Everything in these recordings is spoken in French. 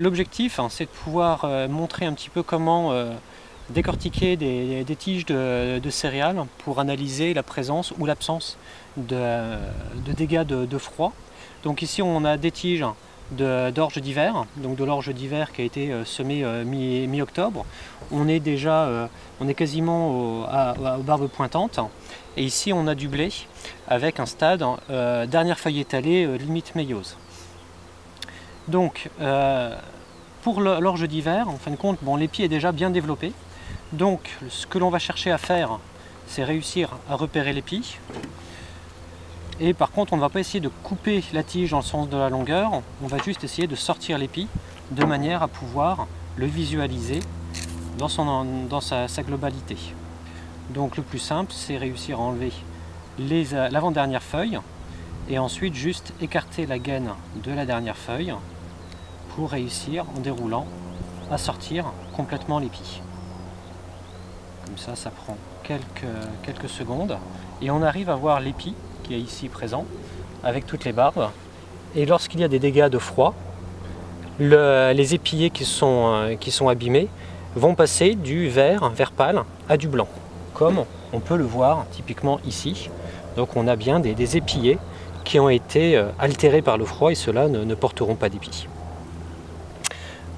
L'objectif, c'est de pouvoir montrer un petit peu comment décortiquer des tiges de céréales pour analyser la présence ou l'absence de dégâts de froid. Donc ici on a des tiges d'orge d'hiver, donc de l'orge d'hiver qui a été semée mi-octobre. On est quasiment aux barbes pointantes. Et ici on a du blé avec un stade dernière feuille étalée limite méiose. Donc, pour l'orge d'hiver, en fin de compte, l'épi est déjà bien développé. Donc, ce que l'on va chercher à faire, c'est réussir à repérer l'épi. Et par contre, on ne va pas essayer de couper la tige dans le sens de la longueur. On va juste essayer de sortir l'épi de manière à pouvoir le visualiser dans sa globalité. Donc, le plus simple, c'est réussir à enlever l'avant-dernière feuille et ensuite juste écarter la gaine de la dernière feuille pour réussir, en déroulant, à sortir complètement l'épi. Comme ça prend quelques secondes. Et on arrive à voir l'épi qui est ici présent, avec toutes les barbes. Et lorsqu'il y a des dégâts de froid, les épillés qui sont abîmés vont passer du vert pâle à du blanc, comme on peut le voir typiquement ici. Donc on a bien des épillés qui ont été altérés par le froid et ceux-là ne porteront pas d'épi.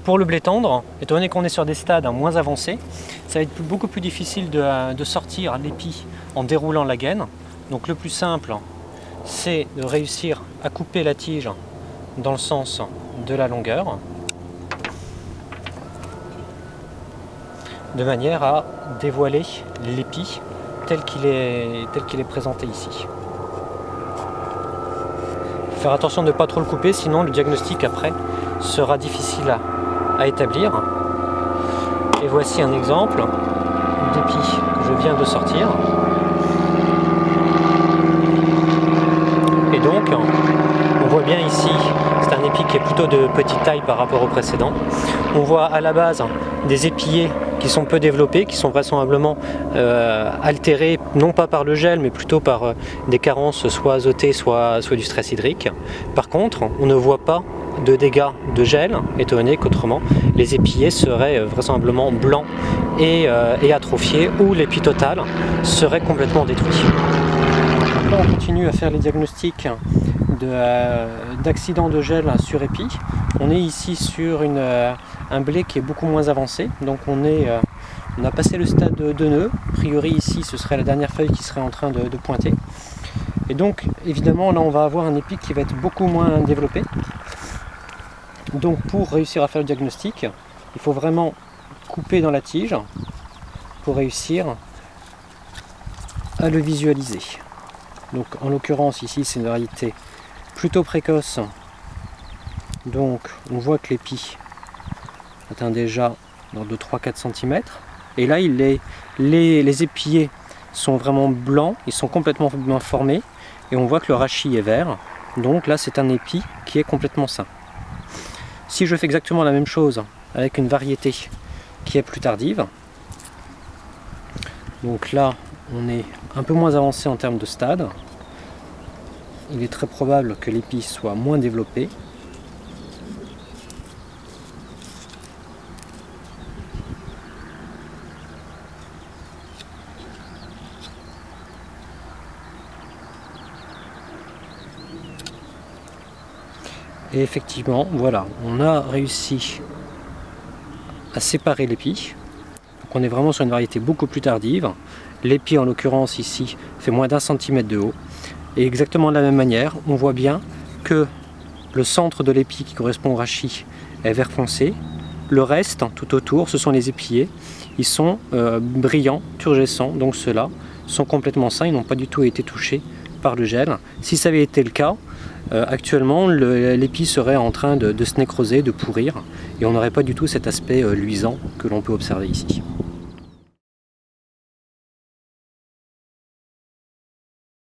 Pour le blé tendre, étant donné qu'on est sur des stades moins avancés, ça va être beaucoup plus difficile de sortir l'épi en déroulant la gaine. Donc le plus simple, c'est de réussir à couper la tige dans le sens de la longueur, de manière à dévoiler l'épi tel qu'il est présenté ici. Faire attention de ne pas trop le couper, sinon le diagnostic après sera difficile à établir. Et voici un exemple d'épi que je viens de sortir. Et donc, on voit bien ici, c'est un épi qui est plutôt de petite taille par rapport au précédent. On voit à la base des épillés qui sont peu développés, qui sont vraisemblablement altérés, non pas par le gel, mais plutôt par des carences soit azotées, soit du stress hydrique. Par contre, on ne voit pas de dégâts de gel, étant donné qu'autrement, les épillés seraient vraisemblablement blancs et atrophiés, ou l'épi total serait complètement détruit. Là, on continue à faire les diagnostics d'accident de gel sur épi. On est ici sur un blé qui est beaucoup moins avancé, donc on a passé le stade de nœud. A priori ici ce serait la dernière feuille qui serait en train de pointer. Et donc évidemment là on va avoir un épi qui va être beaucoup moins développé. Donc pour réussir à faire le diagnostic, il faut vraiment couper dans la tige pour réussir à le visualiser. Donc en l'occurrence ici c'est une variété plutôt précoce, donc on voit que l'épi atteint déjà de 3-4 cm. Et là les épillés sont vraiment blancs, ils sont complètement bien formés et on voit que le rachis est vert. Donc là c'est un épi qui est complètement sain. Si je fais exactement la même chose avec une variété qui est plus tardive, donc là on est un peu moins avancé en termes de stade, il est très probable que l'épi soit moins développé. Et effectivement, voilà, on a réussi à séparer l'épi. Donc on est vraiment sur une variété beaucoup plus tardive. L'épi en l'occurrence ici fait moins d'1 cm de haut. Et exactement de la même manière, on voit bien que le centre de l'épi qui correspond au rachis est vert foncé. Le reste, tout autour, ce sont les épillés. Ils sont brillants, turgescents, donc ceux-là sont complètement sains, ils n'ont pas du tout été touchés par le gel. Si ça avait été le cas, actuellement l'épi serait en train de se nécroser, de pourrir, et on n'aurait pas du tout cet aspect luisant que l'on peut observer ici.